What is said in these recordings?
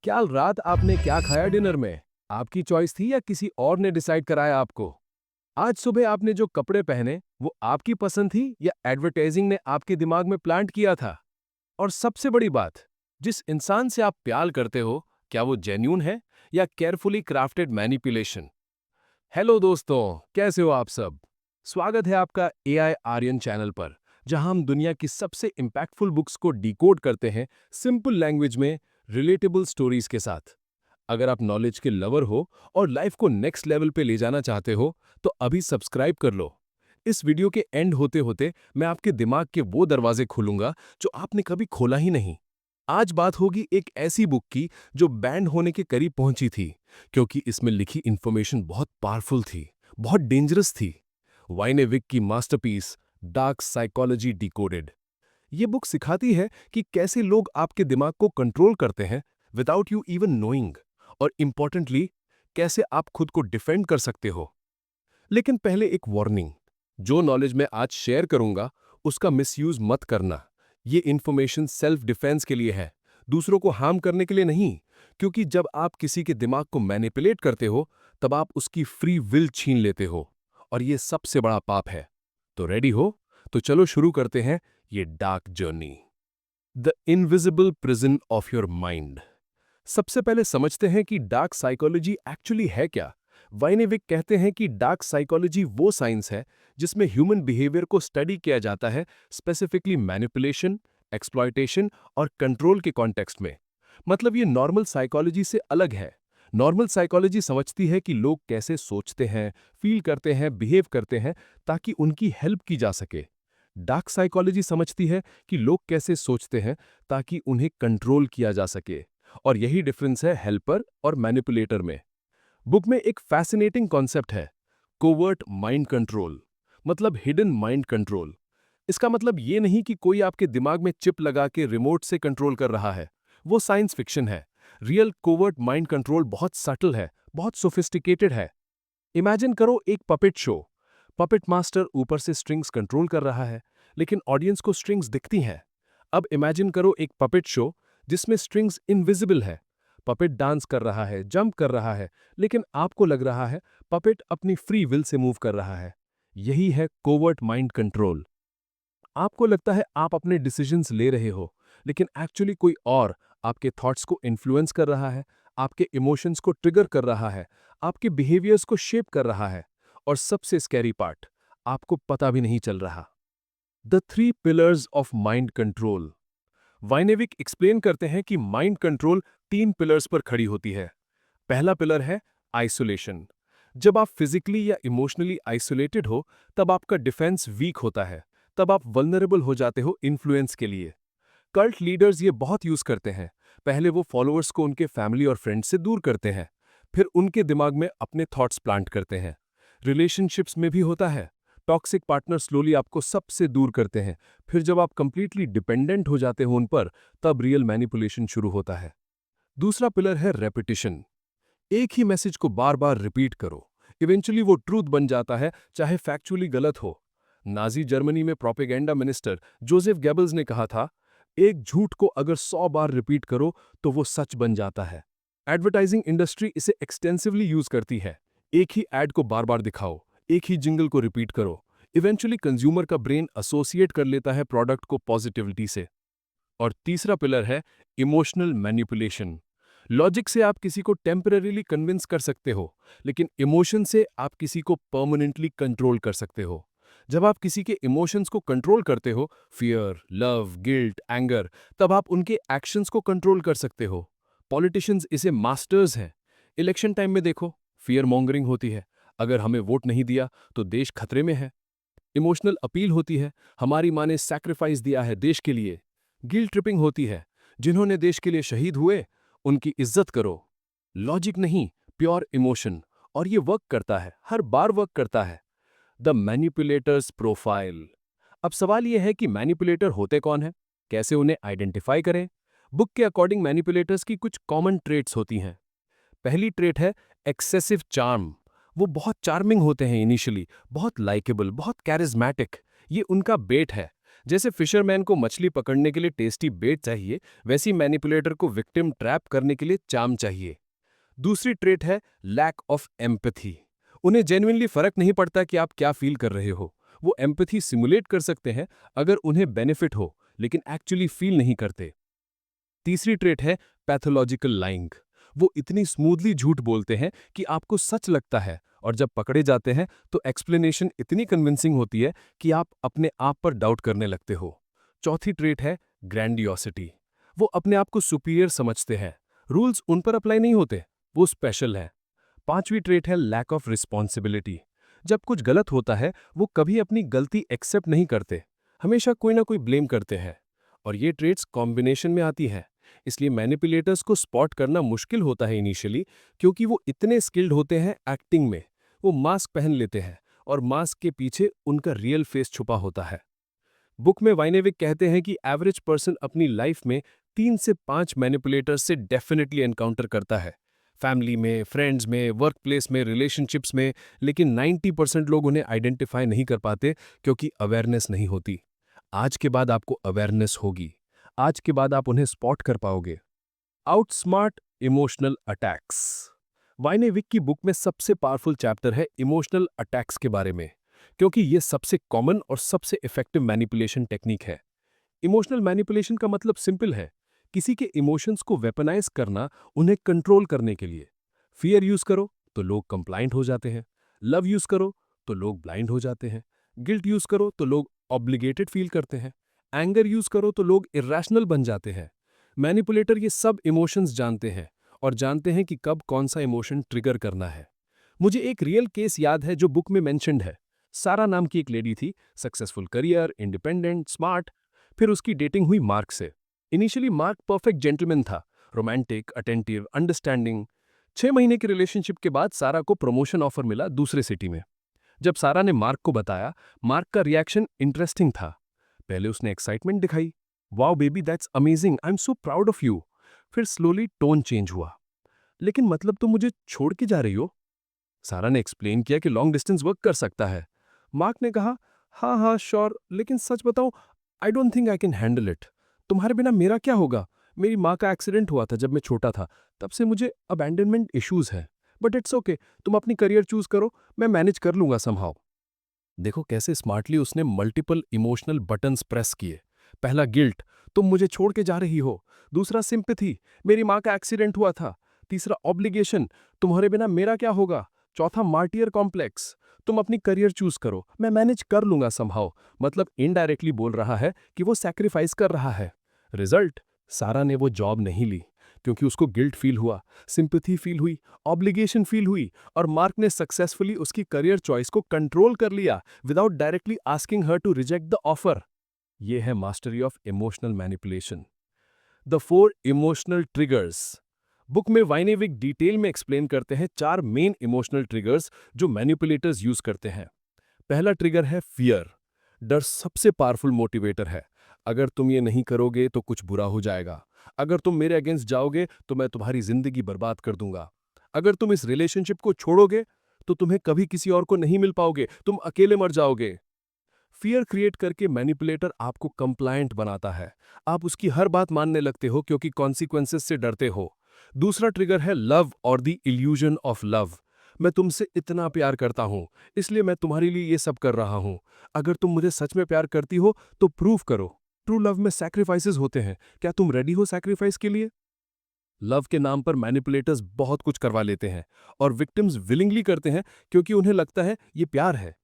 क्या रात आपने क्या खाया डिनर में? आपकी चॉइस थी या किसी और ने डिसाइड कराया आपको? आज सुबह आपने जो कपड़े पहने, वो आपकी पसंद थी या एडवर्टाइजिंग ने आपके दिमाग में प्लांट किया था? और सबसे बड़ी बात, जिस इंसान से आप प्यार करते हो, क्या वो जेन्यून है या केयरफुली क्राफ्टेड मैनिपुलेशन? हेलो दोस्तों, कैसे हो आप सब? स्वागत है आपका एआई आर्यन चैनल पर, जहां हम दुनिया की सबसे इंपैक्टफुल बुक्स को डिकोड करते हैं सिंपल लैंग्वेज में, रिलेटेबल स्टोरीज के साथ। अगर आप नॉलेज के लवर हो और लाइफ को नेक्स्ट लेवल पे ले जाना चाहते हो, तो अभी सब्सक्राइब कर लो। इस वीडियो के एंड होते होते मैं आपके दिमाग के वो दरवाजे खोलूंगा जो आपने कभी खोला ही नहीं। आज बात होगी एक ऐसी बुक की जो बैंड होने के करीब पहुंची थी, क्योंकि इसमें लिखी इंफॉर्मेशन बहुत पावरफुल थी, बहुत डेंजरस थी। वाइनेविक की मास्टरपीस, डार्क साइकोलॉजी डिकोडेड। ये बुक सिखाती है कि कैसे लोग आपके दिमाग को कंट्रोल करते हैं विदाउट यू इवन नोइंग, और इंपॉर्टेंटली कैसे आप खुद को डिफेंड कर सकते हो। लेकिन पहले एक वार्निंग, जो नॉलेज मैं आज शेयर करूंगा उसका मिसयूज मत करना। ये इंफॉर्मेशन सेल्फ डिफेंस के लिए है, दूसरों को हार्म करने के लिए नहीं। क्योंकि जब आप किसी के दिमाग को मैनिपुलेट करते हो, तब आप उसकी फ्री विल छीन लेते हो, और ये सबसे बड़ा पाप है। तो रेडी हो? तो चलो शुरू करते हैं ये dark journey, the invisible prison of your mind. सबसे पहले समझते हैं कि डार्क साइकोलॉजी एक्चुअली है क्या। वाइनेविक कहते हैं कि डार्क साइकोलॉजी वो साइंस है जिसमें ह्यूमन बिहेवियर को स्टडी किया जाता है, स्पेसिफिकली मैनिपुलेशन, एक्सप्लॉयटेशन और कंट्रोल के कॉन्टेक्स्ट में। मतलब ये नॉर्मल साइकोलॉजी से अलग है। नॉर्मल साइकोलॉजी समझती है कि लोग कैसे सोचते हैं, फील करते हैं, बिहेव करते हैं, ताकि उनकी हेल्प की जा सके। डार्क साइकोलॉजी समझती है कि लोग कैसे सोचते हैं ताकि उन्हें कंट्रोल किया जा सके। और यही डिफरेंस है हेल्पर और मैनिपुलेटर में। बुक में एक फैसिनेटिंग कॉन्सेप्ट है, कोवर्ट माइंड कंट्रोल, मतलब हिडन माइंड कंट्रोल। इसका मतलब ये नहीं कि कोई आपके दिमाग में चिप लगा के रिमोट से कंट्रोल कर रहा है, वो साइंस फिक्शन है। रियल कोवर्ट माइंड कंट्रोल बहुत सटल है, बहुत सोफिस्टिकेटेड है। इमेजिन करो एक पपेट शो। पपेट मास्टर ऊपर से स्ट्रिंग्स कंट्रोल कर रहा है, लेकिन ऑडियंस को स्ट्रिंग्स दिखती हैं। अब इमेजिन करो एक पपेट शो जिसमें स्ट्रिंग्स इनविजिबल है। पपेट डांस कर रहा है, जंप कर रहा है, लेकिन आपको लग रहा है पपेट अपनी फ्री विल से मूव कर रहा है। यही है कोवर्ट माइंड कंट्रोल। आपको लगता है आप अपने डिसीजंस ले रहे हो, लेकिन एक्चुअली कोई और आपके थॉट्स को इन्फ्लुएंस कर रहा है, आपके इमोशंस को ट्रिगर कर रहा है, आपके बिहेवियर्स को शेप कर रहा है। और सबसे स्कैरी पार्ट, आपको पता भी नहीं चल रहा। The three pillars of mind control. वाइनेविक एक्सप्लेन करते हैं कि माइंड कंट्रोल तीन पिलर्स पर खड़ी होती है। पहला पिलर है आइसोलेशन। जब आप फिजिकली या इमोशनली आइसोलेटेड हो, तब आपका डिफेंस वीक होता है, तब आप वल्नरेबल हो जाते हो इन्फ्लुएंस के लिए। कल्ट लीडर्स ये बहुत यूज करते हैं। पहले वो फॉलोअर्स को उनके फैमिली और फ्रेंड्स से दूर करते हैं, फिर उनके दिमाग में अपने थॉट्स प्लांट करते हैं। रिलेशनशिप्स में भी होता है। टॉक्सिक पार्टनर स्लोली आपको सबसे दूर करते हैं, फिर जब आप कंप्लीटली डिपेंडेंट हो जाते हो उन पर, तब रियल मैनिपुलेशन शुरू होता है। दूसरा पिलर है रेपिटिशन। एक ही मैसेज को बार बार रिपीट करो, इवेंचुअली वो ट्रूथ बन जाता है, चाहे फैक्चुअली गलत हो। नाजी जर्मनी में प्रोपेगेंडा मिनिस्टर जोसेफ गेबल्स ने कहा था, एक झूठ को अगर 100 बार रिपीट करो तो वो सच बन जाता है। एडवर्टाइजिंग इंडस्ट्री इसे एक्सटेंसिवली यूज करती है। एक ही एड को बार बार दिखाओ, एक ही जिंगल को रिपीट करो। इवेंचुअली कंज्यूमर का ब्रेन एसोसिएट कर लेता है प्रोडक्ट को पॉजिटिविटी से। और तीसरा पिलर है इमोशनल मैनिपुलेशन। लॉजिक से आप किसी को टेम्पररीली कन्विंस कर सकते हो, लेकिन इमोशन से आप किसी को परमानेंटली कंट्रोल कर सकते हो। जब आप किसी के इमोशंस को कंट्रोल करते हो, फियर, लव, गिल्ट, एंगर, तब आप उनके एक्शंस को कंट्रोल कर सकते हो। पॉलिटिशियंस इसे मास्टर्स हैं। इलेक्शन टाइम में देखो, फियर मॉन्गरिंग होती है, अगर हमें वोट नहीं दिया तो देश खतरे में है। इमोशनल अपील होती है, हमारी माँ ने सैक्रिफाइस दिया है देश के लिए। गिल्ट ट्रिपिंग होती है, जिन्होंने देश के लिए शहीद हुए उनकी इज्जत करो। लॉजिक नहीं, प्योर इमोशन। और ये वर्क करता है, हर बार वर्क करता है। The manipulators profile. अब सवाल यह है कि मैनिपुलेटर होते कौन हैं, कैसे उन्हें आइडेंटिफाई करें। बुक के अकॉर्डिंग मैनिपुलेटर्स की कुछ कॉमन ट्रेट्स होती हैं। पहली ट्रेट है एक्सेसिव चार्म। वो बहुत चार्मिंग होते हैं इनिशियली, बहुत लाइकेबल, बहुत कैरिज्मेटिक। ये उनका बेट है। जैसे फिशरमैन को मछली पकड़ने के लिए टेस्टी बेट चाहिए, वैसी मैनिपुलेटर को विक्टिम ट्रैप करने के लिए चार्म चाहिए। दूसरी ट्रेट है लैक ऑफ एम्पैथी। उन्हें जेन्युइनली फर्क नहीं पड़ता कि आप क्या फील कर रहे हो। वो एम्पैथी सिमुलेट कर सकते हैं अगर उन्हें बेनिफिट हो, लेकिन एक्चुअली फील नहीं करते। तीसरी ट्रेट है पैथोलॉजिकल लाइंग। वो इतनी स्मूथली झूठ बोलते हैं कि आपको सच लगता है, और जब पकड़े जाते हैं तो एक्सप्लेनेशन इतनी कन्विंसिंग होती है कि आप अपने आप पर डाउट करने लगते हो। चौथी ट्रेट है ग्रैंडियोसिटी। वो अपने आप को सुपीरियर समझते हैं, रूल्स उन पर अप्लाई नहीं होते, वो स्पेशल है। पांचवी ट्रेट है लैक ऑफ रिस्पॉन्सिबिलिटी। जब कुछ गलत होता है वो कभी अपनी गलती एक्सेप्ट नहीं करते, हमेशा कोई ना कोई ब्लेम करते हैं। और ये ट्रेट्स कॉम्बिनेशन में आती हैं, इसलिए मैनिपुलेटर्स को स्पॉट करना मुश्किल होता है इनिशियली, क्योंकि वो इतने स्किल्ड होते हैं एक्टिंग में। वो मास्क पहन लेते हैं और मास्क के पीछे उनका रियल फेस छुपा होता है। बुक में वाइनेविक कहते हैं कि एवरेज पर्सन अपनी लाइफ में 3 से 5 मैनिपुलेटर्स से डेफिनेटली एनकाउंटर करता है, फैमिली में, फ्रेंड्स में, वर्क प्लेस में, रिलेशनशिप्स में। लेकिन 90% लोग उन्हें आइडेंटिफाई नहीं कर पाते क्योंकि अवेयरनेस नहीं होती। आज के बाद आपको अवेयरनेस होगी। आज के बाद आप उन्हें स्पॉट कर पाओगे। Outsmart emotional attacks. वाइनेविक की बुक में सबसे पावरफुल चैप्टर है इमोशनल अटैक्स के बारे में, क्योंकि ये सबसे कॉमन और सबसे इफेक्टिव मैनिपुलेशन टेक्निक है। इमोशनल मैनिपुलेशन का मतलब सिंपल है, किसी के इमोशंस को वेपनाइज करना उन्हें कंट्रोल करने के लिए। फियर यूज करो तो लोग कंप्लाइंट हो जाते हैं, लव यूज करो तो लोग ब्लाइंड हो जाते हैं, गिल्ट यूज करो तो लोग ऑब्लिगेटेड फील करते हैं, एंगर यूज करो तो लोग इरेशनल बन जाते हैं। मैनिपुलेटर ये सब इमोशंस जानते हैं और जानते हैं कि कब कौन सा इमोशन ट्रिगर करना है। मुझे एक रियल केस याद है जो बुक में मेंशन्ड है। सारा नाम की एक लेडी थी, सक्सेसफुल करियर, इंडिपेंडेंट, स्मार्ट। फिर उसकी डेटिंग हुई मार्क से। इनिशियली मार्क परफेक्ट जेंटलमैन था, रोमांटिक, अटेंटिव, अंडरस्टैंडिंग। 6 महीने के रिलेशनशिप के बाद सारा को प्रमोशन ऑफर मिला दूसरे सिटी में। जब सारा ने मार्क को बताया, मार्क का रिएक्शन इंटरेस्टिंग था। पहले उसने एक्साइटमेंट दिखाई, wow baby that's amazing, I am so proud of you. फिर स्लोली टोन चेंज हुआ, लेकिन मतलब तुम मुझे छोड़ के जा रही हो? सारा ने एक्सप्लेन किया कि लॉन्ग डिस्टेंस वर्क कर सकता है। मार्क ने कहा, हाँ हाँ श्योर, लेकिन सच बताओ, I don't think I can handle it. तुम्हारे बिना मेरा क्या होगा? मेरी माँ का एक्सीडेंट हुआ था जब मैं छोटा था, तब से मुझे अबैंडनमेंट इश्यूज है। बट इट्स ओके, तुम अपनी करियर चूज करो, मैं मैनेज कर लूंगा समहाउ। देखो कैसे स्मार्टली उसने मल्टीपल इमोशनल बटन्स प्रेस किए। पहला गिल्ट, तुम मुझे छोड़ के जा रही हो। दूसरा सिंपैथी, मेरी माँ का एक्सीडेंट हुआ था। तीसरा ऑब्लिगेशन, तुम्हारे बिना मेरा क्या होगा। चौथा मार्टियर कॉम्प्लेक्स, तुम अपनी करियर चूज करो, मैं मैनेज कर लूंगा समहाउ। मतलब इनडायरेक्टली बोल रहा है कि वो सैक्रिफाइस कर रहा है। रिजल्ट, सारा ने वो जॉब नहीं ली, क्योंकि उसको गिल्ट फील हुआ, सिंपैथी फील हुई, ऑब्लिगेशन फील हुई, और मार्क ने सक्सेसफुली उसकी करियर चॉइस को कंट्रोल कर लिया without directly asking her to reject the offer. ये है mastery of emotional manipulation. The 4 emotional triggers. Book में वाइनेविक डिटेल में एक्सप्लेन करते हैं 4 मेन इमोशनल ट्रिगर्स जो मैनिपुलेटर्स यूज करते हैं। पहला ट्रिगर है फियर। डर सबसे पावरफुल मोटिवेटर है। अगर तुम ये नहीं करोगे तो कुछ बुरा हो जाएगा। अगर तुम मेरे अगेंस्ट जाओगे तो मैं तुम्हारी जिंदगी बर्बाद कर दूंगा। अगर तुम इस रिलेशनशिप को छोड़ोगे तो तुम्हें कभी किसी और को नहीं मिल पाओगे, तुम अकेले मर जाओगे। फियर क्रिएट करके मैनिपुलेटर आपको कंप्लायंट बनाता है। आप उसकी हर बात मानने लगते हो क्योंकि कॉन्सिक्वेंसेस से डरते हो। दूसरा ट्रिगर है लव और द इल्यूजन ऑफ लव। मैं तुमसे इतना प्यार करता हूं, इसलिए मैं तुम्हारे लिए ये सब कर रहा हूं। अगर तुम मुझे सच में प्यार करती हो तो प्रूव करो। ट्रू लव में सैक्रिफाइसेस होते हैं, क्या तुम रेडी हो सैक्रिफाइस के लिए? लव के नाम पर मैनिपुलेटर्स बहुत कुछ करवा लेते हैं और विक्टिम्स विलिंगली करते हैं क्योंकि उन्हें लगता है ये प्यार है।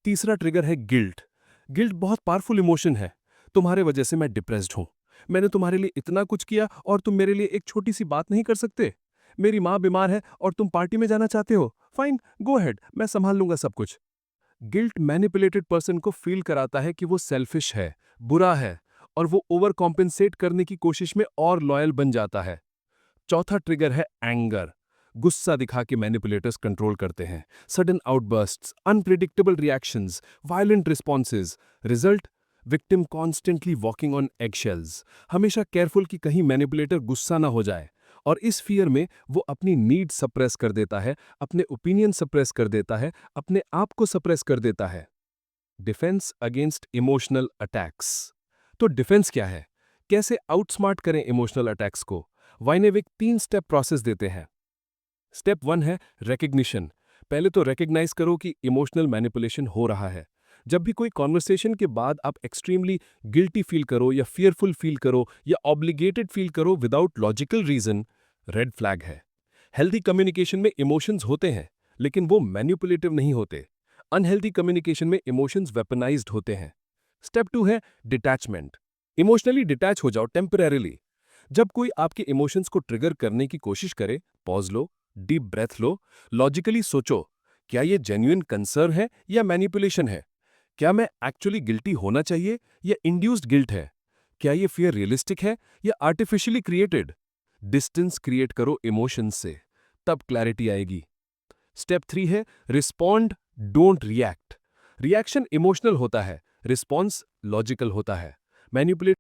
तीसरा ट्रिगर है गिल्ट। गिल्ट बहुत पावरफुल इमोशन है। तुम्हारे वजह से मैं डिप्रेस्ड हूं। मैंने तुम्हारे लिए इतना कुछ किया और तुम मेरे लिए एक छोटी सी बात नहीं कर सकते। मेरी माँ बीमार है और तुम पार्टी में जाना चाहते हो। फाइन, गो अहेड, मैं संभाल लूंगा सब कुछ। गिल्ट मैनिपुलेटेड पर्सन को फील कराता है कि वो सेल्फिश है, बुरा है, और वो ओवर कॉम्पेंसेट करने की कोशिश में और लॉयल बन जाता है। चौथा ट्रिगर है एंगर। गुस्सा दिखा के मैनिपुलेटर्स कंट्रोल करते हैं। Sudden outbursts, unpredictable reactions, violent responses. Result, victim constantly walking on eggshells. हमेशा केयरफुल कि कहीं मैनिपुलेटर गुस्सा ना हो जाए। और इस फियर में वो अपनी नीड सप्रेस कर देता है, अपने ओपिनियन सप्रेस कर देता है, अपने आप को सप्रेस कर देता है। Defence against emotional attacks. तो डिफेंस क्या है? कैसे आउटस्मार्ट करें इमोशनल अटैक्स को? वाइनेविक 3 स्टेप प्रोसेस देते हैं। स्टेप 1 है रिकग्निशन। पहले तो रिकग्नाइज करो कि इमोशनल मैनिपुलेशन हो रहा है। जब भी कोई कॉन्वर्सेशन के बाद आप एक्सट्रीमली गिल्टी फील करो या फियरफुल फील करो या ऑब्लिगेटेड फील करो without logical reason, red flag है। हेल्दी कम्युनिकेशन में इमोशंस होते हैं, लेकिन वो मैनिपुलेटिव नहीं होते। अनहेल्दी कम्युनिकेशन में इमोशंस वेपनाइज्ड होते हैं। स्टेप 2 है डिटैचमेंट। इमोशनली डिटैच हो जाओ टेम्परेरीली। जब कोई आपके इमोशंस को ट्रिगर करने की कोशिश करे, पॉज लो, डीप ब्रेथ लो, लॉजिकली सोचो, क्या ये जेन्युइन कंसर्न है या मैनिपुलेशन है? क्या मैं एक्चुअली गिल्टी होना चाहिए या इंड्यूस्ड गिल्ट है? क्या ये फियर रियलिस्टिक है या आर्टिफिशियली क्रिएटेड? डिस्टेंस क्रिएट करो इमोशंस से, तब क्लैरिटी आएगी। स्टेप 3 है respond, don't react. Reaction emotional होता है, रिस्पॉन्स लॉजिकल होता है। मैनिपुलेट